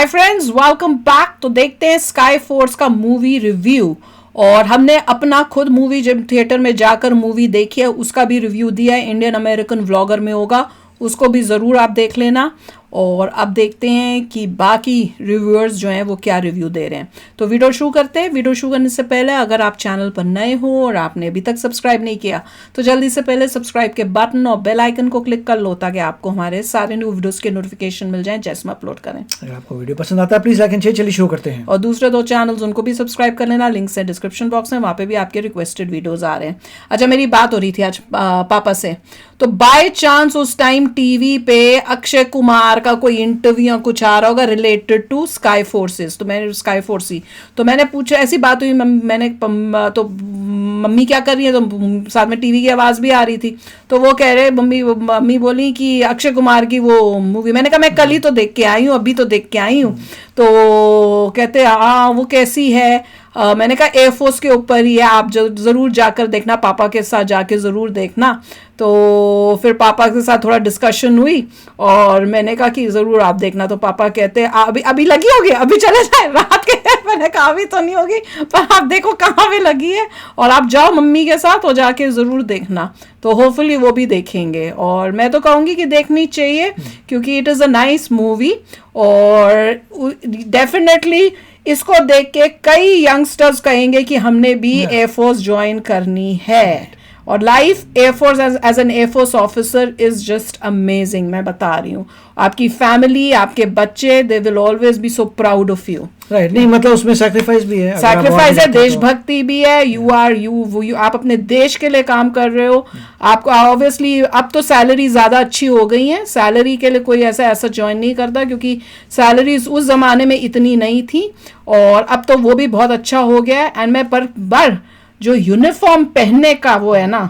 Hi friends, welcome back. तो देखते हैं स्काई फोर्स का मूवी रिव्यू। और हमने अपना खुद मूवी जब थिएटर में जाकर मूवी देखी है उसका भी रिव्यू दिया है, इंडियन अमेरिकन व्लॉगर में होगा, उसको भी ज़रूर आप देख लेना। और अब देखते हैं कि बाकी रिव्यूअर्स जो हैं वो क्या रिव्यू दे रहे हैं। तो वीडियो शुरू करते हैं। वीडियो शुरू करने से पहले अगर आप चैनल पर नए हो और आपने अभी तक सब्सक्राइब नहीं किया तो जल्दी से पहले सब्सक्राइब के बटन और बेल आइकन को क्लिक कर लो ताकि आपको हमारे सारे न्यू वीडियोस के नोटिफिकेशन मिल जाएं जैसे हम अपलोड करें। अगर आपको वीडियो पसंद आता है प्लीज लाइक एंड शेयर। चलिए शुरू करते हैं। और दूसरे दो चैनल्स उनको भी सब्सक्राइब कर लेना, लिंक्स है डिस्क्रिप्शन बॉक्स में, वहाँ पे भी आपके रिक्वेस्टेड वीडियोस आ रहे हैं। अच्छा, मेरी बात हो रही थी आज पापा से, तो बाय चांस उस टाइम टीवी पे अक्षय कुमार का कोई इंटरव्यू या कुछ आ रहा होगा रिलेटेड टू स्काई फोर्सेस। तो मैंने स्काई फोर्स ही तो मैंने पूछा, ऐसी बात हुई, मैंने तो मम्मी क्या कर रही है, तो साथ में टीवी की आवाज़ भी आ रही थी। तो वो कह रहे, मम्मी बोली कि अक्षय कुमार की वो मूवी, मैंने कहा मैं कल ही तो देख के आई हूँ, अभी तो देख के आई हूँ। तो कहते हाँ वो कैसी है, मैंने कहा एयरफोर्स के ऊपर ही है, आप ज़रूर जाकर देखना, पापा के साथ जाके ज़रूर देखना। तो फिर पापा के साथ थोड़ा डिस्कशन हुई और मैंने कहा कि ज़रूर आप देखना। तो पापा कहते हैं अभी लगी होगी, अभी चले जाए रात के। मैंने कहा अभी तो नहीं होगी, पर आप देखो कहाँ पे लगी है और आप जाओ मम्मी के साथ और जाके ज़रूर देखना। तो होपफुली वो भी देखेंगे और मैं तो कहूँगी कि देखनी चाहिए क्योंकि it is a nice movie. और डेफिनेटली इसको देख के कई यंगस्टर्स कहेंगे कि हमने भी एयरफोर्स ज्वाइन करनी है। और life air force as an air force officer is just amazing. मैं बता रही हूँ, आपकी फैमिली, आपके बच्चे, they will always be so proud of you. Right, नहीं मतलब उसमें सैक्रिफाइस भी है, सैक्रिफाइस है, देशभक्ति भी है। यू आप अपने देश के लिए काम कर रहे हो। आपको ऑब्वियसली अब तो सैलरी ज़्यादा अच्छी हो गई है, सैलरी के लिए कोई ऐसा ज्वाइन नहीं करता क्योंकि सैलरीज उस ज़माने में इतनी नहीं थी और अब तो वो भी बहुत अच्छा हो गया है। एंड मैं पर जो यूनिफॉर्म पहनने का वो है ना,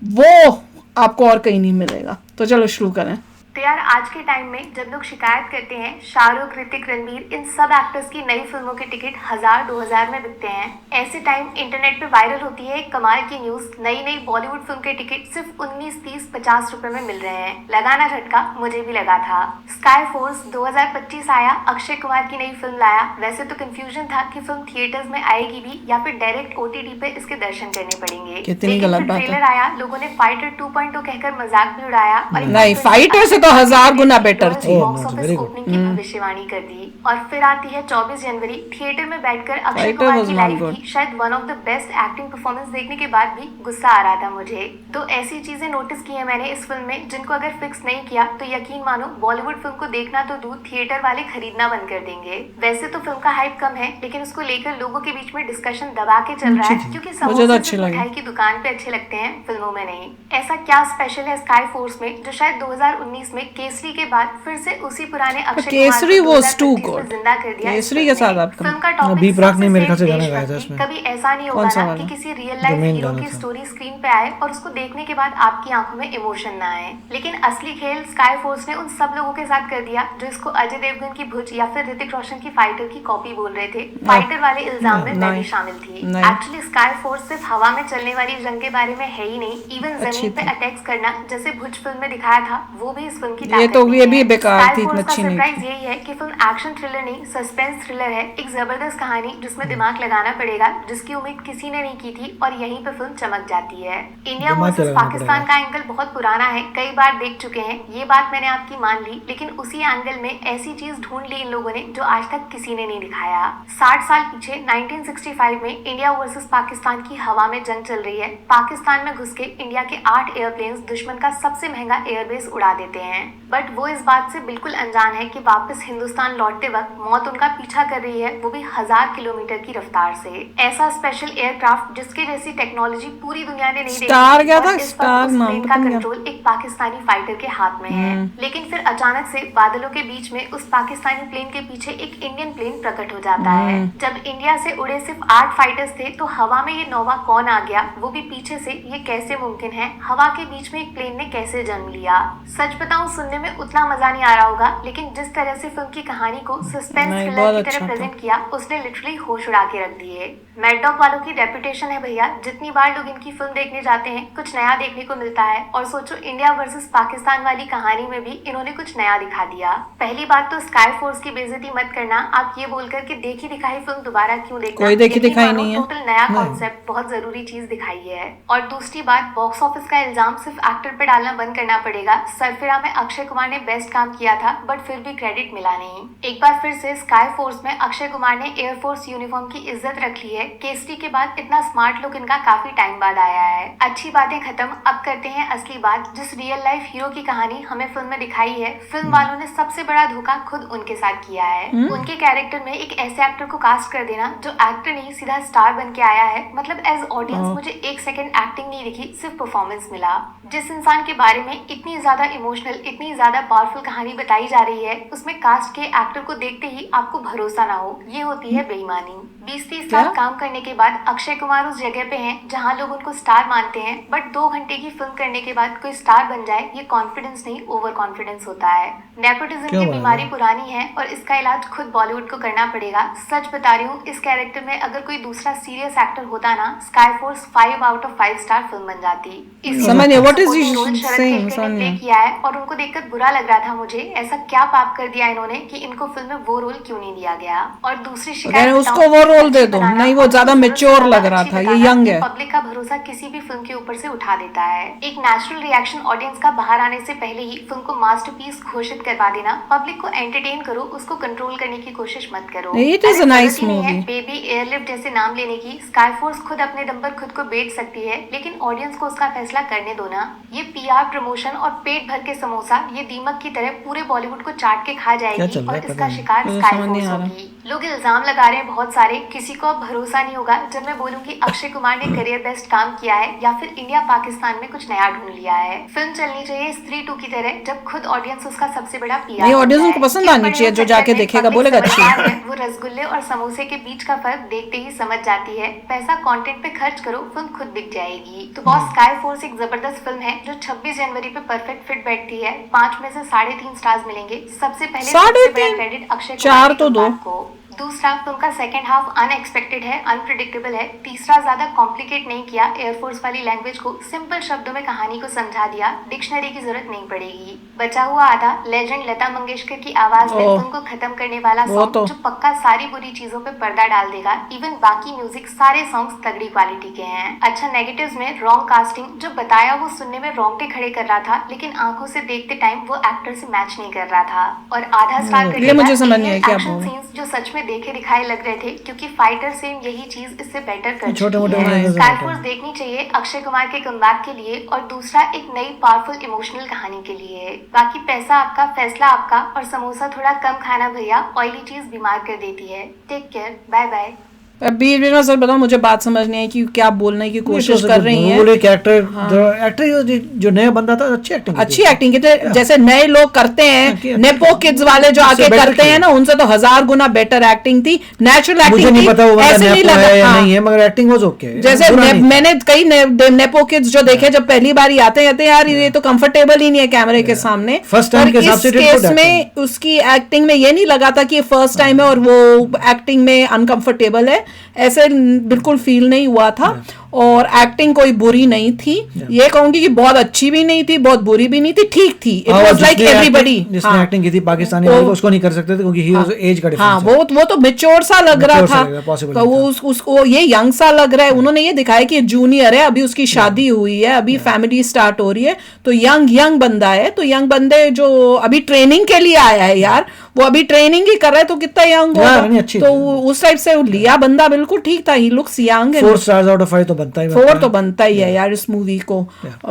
वो आपको और कहीं नहीं मिलेगा। तो चलो शुरू करें। तो यार आज के टाइम में जब लोग शिकायत करते हैं शाहरुख, ऋतिक, रणबीर, इन सब एक्टर्स की नई फिल्मों के टिकट 1000-2000 में बिकते हैं, ऐसे टाइम इंटरनेट पे वायरल होती है एक कमाल की न्यूज, नई बॉलीवुड फिल्म के टिकट सिर्फ 19, 30, 50 रुपए में मिल रहे हैं। लगाना झटका, मुझे भी लगा था। स्काई फोर्स 2025 आया, अक्षय कुमार की नई फिल्म लाया। वैसे तो कंफ्यूजन था कि फिल्म थिएटर्स में आएगी भी या फिर डायरेक्ट OTT पे इसके दर्शन करने पड़ेंगे। कितनी गलत बात है। ट्रेलर आया, लोगों ने फाइटर 2.0 कहकर मजाक भी उड़ाया और नहीं, फाइटर से तो 1000 गुना बेटर थी। बॉक्स ऑफिस ओपनिंग की भविष्यवाणी कर दी। और फिर आती है 24 जनवरी, थिएटर में बैठकर अक्षय कुमार की लाइफ की शायद one of the best acting performance देखने के बाद भी गुस्सा आ रहा था मुझे। तो ऐसी चीजें नोटिस की है मैंने इस फिल्म में जिनको अगर फिक्स नहीं किया तो यकीन मानो बॉलीवुड फिल्म को देखना तो दूर, थिएटर वाले खरीदना बंद कर देंगे। वैसे तो फिल्म का हाइप कम है लेकिन उसको लेकर लोगों के बीच में डिस्कशन दबा के चल रहा है क्योंकि समोसे मिठाई की दुकान पे अच्छे लगते हैं, फिल्मों में नहीं। ऐसा क्या स्पेशल है स्काई फोर्स में जो शायद 2019 में केसरी के बाद फिर से उसी पुराने अक्षय केसरी वो टू जिंदा कर दिया। केसरी के साथ आपका फिल्म का टॉपिक अभी प्राक ने मेरे ख्याल से गाना गाया था इसमें। कभी ऐसा नहीं होगा ना कि किसी रियल लाइफ हीरो की स्टोरी स्क्रीन पे आए और उसको देखने के बाद आपकी आंखों में इमोशन ना आए। लेकिन असली खेल स्काई फोर्स ने उन सब लोगों के साथ कर दिया जो इसको अजय देवगन की भुज या फिर ऋतिक रोशन की फाइटर की कॉपी बोल रहे थे। फाइटर वाले इल्जाम में मैं भी शामिल थी। एक्चुअली स्काई फोर्स सिर्फ हवा में चलने वाली जंग के बारे में है ही नहीं, इवन जमीन पे अटैक्स करना जैसे भुज फिल्म में दिखाया था वो भी इस फिल्म की ताकत है। बेकार थी, अच्छी नहीं। सरप्राइज यही है कि फिल्म एक्शन थ्रिलर नहीं, सस्पेंस थ्रिलर है। एक जबरदस्त कहानी जिसमें दिमाग लगाना पड़ेगा, जिसकी उम्मीद किसी ने नहीं की थी और यहीं पे फिल्म चमक जाती है। इंडिया वर्सेस पाकिस्तान का एंगल बहुत पुराना है, कई बार देख चुके हैं, ये बात मैंने आपकी मान ली। लेकिन उसी एंगल में ऐसी चीज ढूंढ ली इन लोगों ने जो आज तक किसी ने नहीं दिखाया। 60 साल पीछे 1965 में इंडिया वर्सेस पाकिस्तान की हवा में जंग चल रही है। पाकिस्तान में घुस के इंडिया के 8 एयरप्लेन्स दुश्मन का सबसे महंगा एयरबेस उड़ा देते हैं। बट वो इस बात से बिल्कुल अनजान है कि वापस हिंदुस्तान लौटते वक्त मौत उनका पीछा कर रही है, वो भी 1000 किलोमीटर की रफ्तार से। ऐसा स्पेशल एयरक्राफ्ट जिसके जैसी टेक्नोलॉजी पूरी दुनिया ने नहीं देखी और इस वक्त उस प्लेन का कंट्रोल एक पाकिस्तानी फाइटर के हाथ में है। लेकिन फिर अचानक से बादलों के बीच में उस पाकिस्तानी प्लेन के पीछे एक इंडियन प्लेन प्रकट हो जाता है। जब इंडिया से उड़े सिर्फ 8 फाइटर्स थे तो हवा में ये नौवा कौन आ गया, वो भी पीछे से, ये कैसे मुमकिन है? हवा के बीच में एक प्लेन ने कैसे जन्म लिया? सच बताऊं हूँ सुनने में उतना मजा नहीं आ रहा होगा, लेकिन जिस तरह से फिल्म की कहानी को सस्पेंस नहीं, थ्रिलर बहुत की अच्छा तरह था। प्रेजेंट किया, उसने लिटरली होश उड़ा के रख दिए। मैड डॉग वालों की रेपुटेशन है भैया, जितनी बार लोग इनकी फिल्म देखने जाते हैं कुछ नया देखने को मिलता है। और सोचो इंडिया वर्सेस पाकिस्तान वाली कहानी में भी इन्होंने कुछ नया दिखा दिया। पहली बात तो स्काई फोर्स की बेइज्जती मत करना आप ये बोलकर कि देखी दिखाई फिल्म दोबारा क्यों देखना। कोई देखी दिखाई नहीं है। टोटल नया कॉन्सेप्ट, बहुत जरूरी चीज दिखाई है। और दूसरी बात, बॉक्स ऑफिस का इल्जाम सिर्फ एक्टर पे डालना बंद करना पड़ेगा। सरफिरा में अक्षय कुमार ने बेस्ट काम किया था, बट फिर भी क्रेडिट मिला नहीं। एक बार फिर से स्काई फोर्स में अक्षय कुमार ने एयरफोर्स यूनिफॉर्म की इज्जत रख ली है। केसरी के बाद इतना स्मार्ट लुक इनका काफी टाइम बाद आया है। अच्छी बातें खत्म, अब करते हैं असली बात। जिस रियल लाइफ हीरो की कहानी हमें फिल्म में दिखाई है, फिल्म वालों ने सबसे बड़ा धोखा खुद उनके साथ किया है। उनके कैरेक्टर में एक ऐसे एक्टर को कास्ट कर देना जो एक्टर नहीं सीधा स्टार बन के आया है। मतलब एज ऑडियंस मुझे एक सेकंड एक्टिंग नहीं दिखी, सिर्फ परफॉर्मेंस मिला। जिस इंसान के बारे में इतनी ज्यादा इमोशनल, इतनी ज्यादा पावरफुल कहानी बताई जा रही है, उसमें कास्ट के एक्टर को देखते ही आपको भरोसा ना हो, ये होती है बेईमानी। 20-30 साल काम करने के बाद अक्षय कुमार उस जगह पे हैं जहां लोग उनको स्टार मानते हैं, बट 2 घंटे की फिल्म करने के बाद कोई स्टार बन जाए, ये कॉन्फिडेंस नहीं ओवर कॉन्फिडेंस होता है। नेपोटिज्म की बीमारी पुरानी है और इसका इलाज खुद बॉलीवुड को करना पड़ेगा। सच बता रही हूँ, इस कैरेक्टर में अगर कोई दूसरा सीरियस एक्टर होता ना, sky force 5 out of 5 star film बन जाती। समझ व्हाट इज प्ले किया है और उनको देखकर बुरा लग रहा था मुझे। ऐसा क्या पाप कर दिया इन्होंने कि इनको फिल्म में वो रोल क्यों नहीं दिया गया। और दूसरी शिकायत, उसको वो रोल दे दो। नहीं, वो ज्यादा मैच्योर लग रहा था, ये यंग है। पब्लिक का भरोसा किसी भी फिल्म के ऊपर से उठा देता है। एक नेचुरल रिएक्शन ऑडियंस का बाहर आने से पहले ही फिल्म को मास्टरपीस घोषित करवा देना। पब्लिक को एंटरटेन करो, उसको कंट्रोल करने की कोशिश मत करो। It is a nice movie. Baby airlift जैसे नाम लेने की स्काई फोर्स खुद अपने दम पर खुद को बेच सकती है, लेकिन ऑडियंस को उसका फैसला करने दो ना। ये पीआर प्रमोशन और पेट भर के समोसा ये दीमक की तरह पूरे बॉलीवुड को चाट के खा जाएगी और इसका शिकार स्काई फोर्स होगी। लोग इल्जाम लगा रहे हैं बहुत सारे, किसी को अब भरोसा नहीं होगा जब मैं बोलूंगी अक्षय कुमार ने करियर बेस्ट काम किया है या फिर इंडिया पाकिस्तान में कुछ नया ढूंढ लिया है। फिल्म चलनी चाहिए स्त्री 2 की तरह, जब खुद ऑडियंस उसका सबसे बड़ा पीआर। ये ऑडियंस को पसंद आनी चाहिए, जो जाके देखेगा बोलेगा अच्छी है। वो रसगुल्ले और समोसे के बीच का फर्क देखते ही समझ जाती है। पैसा कंटेंट पे खर्च करो, फिल्म खुद बिक जाएगी। तो बॉस, स्काई फोर्स एक जबरदस्त फिल्म है जो 26 जनवरी पे परफेक्ट फिट बैठती है। 5 में से 3.5 स्टार्स मिलेंगे। सबसे पहले सबसे बड़ा क्रेडिट अक्षय कुमार तो दो को। दूसरा, फिल्म का सेकंड हाफ अनएक्सपेक्टेड है, अनप्रिडिक्टेबल है। तीसरा, ज्यादा कॉम्प्लिकेट नहीं किया, एयरफोर्स वाली लैंग्वेज को सिंपल शब्दों में कहानी को समझा दिया, डिक्शनरी की जरूरत नहीं पड़ेगी। बचा हुआ आधा लेजेंड लता मंगेशकर की आवाज में फिल्म को खत्म करने वाला सॉन्ग जो पक्का सारी बुरी चीजों पे पर्दा डाल देगा। इवन बाकी म्यूजिक सारे सॉन्ग्स तगड़ी क्वालिटी के हैं। अच्छा, नेगेटिव्स में रॉन्ग कास्टिंग, जो बताया वो सुनने में रोंगटे खड़े कर रहा था, लेकिन आंखों से देखते टाइम वो एक्टर से मैच नहीं कर रहा था। और आधा स्टार सीन्स जो सच में देखे दिखाए लग रहे थे, क्योंकि फाइटर सेम यही चीज इससे बेटर कर चुकी है। स्काई फोर्स देखनी चाहिए अक्षय कुमार के कमबैक के लिए, और दूसरा एक नई पावरफुल इमोशनल कहानी के लिए। बाकी पैसा आपका, फैसला आपका, और समोसा थोड़ा कम खाना भैया, ऑयली चीज बीमार कर देती है। Take care, bye bye. अभी सर बताओ, मुझे बात समझ नहीं आई कि क्या बोलने की कोशिश कर रही है। एक्टर जो नया बंदा था अच्छी एक्टिंग की थी, जैसे नए लोग करते हैं, नेपो किड्स वाले जो आके करते हैं ना, उनसे तो 1000 गुना बेटर एक्टिंग थी। नेचुरल एक्टिंग मुझे नहीं पता वो ऐसे नहीं लगा नहीं है, मगर एक्टिंग वाज ओके। जैसे मैंने कई नेपो किड्स जो देखे, जब पहली बार आते यार ये तो कंफर्टेबल ही नहीं है कैमरे के सामने। फर्स्ट टाइम के हिसाब से केस में उसकी एक्टिंग में ये नहीं लगा था कि फर्स्ट टाइम है और वो एक्टिंग में अनकंफर्टेबल है, ऐसे बिल्कुल फील नहीं हुआ था। और एक्टिंग कोई बुरी नहीं थी, ये कहूंगी कि बहुत अच्छी भी नहीं थी, बहुत बुरी भी नहीं थी, ठीक थी। It was like everybody. जिसने एक्टिंग की थी पाकिस्तानी वाले, उसको नहीं कर सकते थे क्योंकि ही वाज एज का डिफरेंस। वो तो मैच्योर सा लग रहा था, तो उसको ये यंग सा लग रहा है। उन्होंने ये दिखाया कि जूनियर है, अभी उसकी शादी हुई है, अभी फैमिली स्टार्ट हो रही है, तो यंग बंदा है। तो यंग बंदे जो अभी ट्रेनिंग के लिए आया है यार, वो अभी ट्रेनिंग ही कर रहा है, तो कितना यंग होगा। तो उस टाइप से लिया बंदा बिल्कुल ठीक था, ही लुक्स यंग है। 4 स्टार्स आउट ऑफ 5 तो बनता ही 4 तो बनता ही है यार इस मूवी को।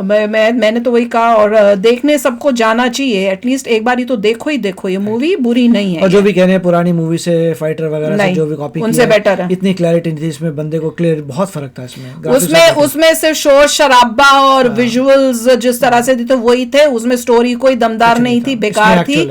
मैंने तो वही कहा, और देखने सबको जाना चाहिए, एटलीस्ट एक बार ही तो देखो ये मूवी बुरी नहीं है। और जो भी कह रहे हैं पुरानी मूवी से, फाइटर वगैरह से जो भी कॉपी उनसे बेटर है, इतनी क्लैरिटी नहीं थी इसमें, बंदे को क्लियर बहुत फर्क था इसमें। उसमें सिर्फ शोर शराबा और विजुअल्स जिस तरह से थे वही थे, उसमें स्टोरी कोई दमदार नहीं थी, बेकार थी।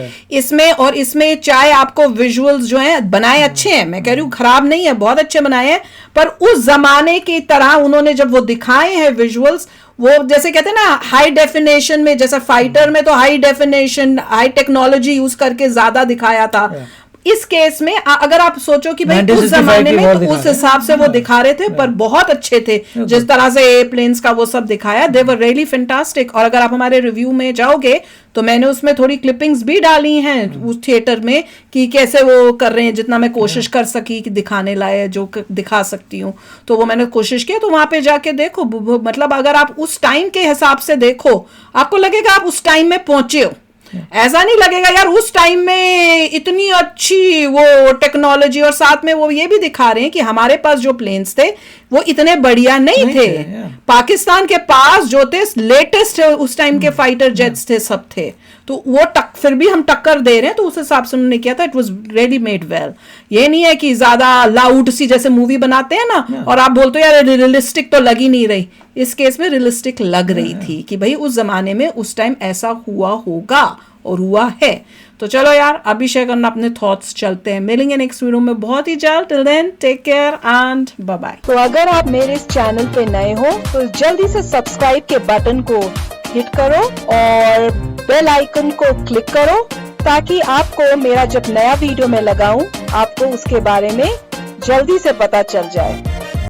इसमें चाहे आपको विजुअल्स जो है बनाए अच्छे हैं, मैं कह रही हूँ खराब नहीं है, बहुत अच्छे बनाए हैं, पर उस जमाने की तरह उन्होंने जब वो दिखाए हैं विजुअल्स, वो जैसे कहते हैं ना हाई डेफिनेशन में, जैसे फाइटर में तो high definition high technology use करके ज्यादा दिखाया था, इस केस में अगर आप सोचो कि भाई उस जमाने में तो उस हिसाब से वो दिखा रहे थे, पर बहुत अच्छे थे जिस तरह से एयरप्लेन्स का वो सब दिखाया, दे वर रियली फैंटास्टिक। और अगर आप हमारे रिव्यू में जाओगे तो मैंने उसमें थोड़ी क्लिपिंग्स भी डाली हैं उस थिएटर में कि कैसे वो कर रहे हैं, जितना मैं कोशिश कर सकी कि दिखाने लाए जो दिखा सकती हूँ, तो वो मैंने कोशिश की। तो वहां पे जाके देखो, मतलब अगर आप उस टाइम के हिसाब से देखो आपको लगेगा आप उस टाइम में पहुंचे हो। ऐसा नहीं लगेगा यार उस टाइम में इतनी अच्छी वो टेक्नोलॉजी, और साथ में वो ये भी दिखा रहे हैं कि हमारे पास जो प्लेन्स थे वो इतने बढ़िया नहीं थे। पाकिस्तान के पास जो थे लेटेस्ट उस टाइम के फाइटर जेट्स थे, सब थे, तो वो फिर भी हम टक्कर दे रहे हैं, तो उस हिसाब से उन्होंने किया था। It was ready made well. ये नहीं है कि ज्यादा लाउड सी जैसे मूवी बनाते हैं ना और आप बोलते हो यार रियलिस्टिक तो लग ही नहीं रही, इस केस में रियलिस्टिक लग रही थी कि भाई उस जमाने में उस टाइम ऐसा हुआ होगा और हुआ है। तो चलो यार अभी शेयर करना अपने थॉट्स, चलते हैं, मिलेंगे नेक्स्ट वीडियो में बहुत ही जल्द। Till then take care and bye bye. तो अगर आप मेरे इस चैनल पे नए हो तो जल्दी से सब्सक्राइब के बटन को हिट करो और बेल आइकन को क्लिक करो ताकि आपको मेरा जब नया वीडियो मैं लगाऊं आपको उसके बारे में जल्दी से पता चल जाए।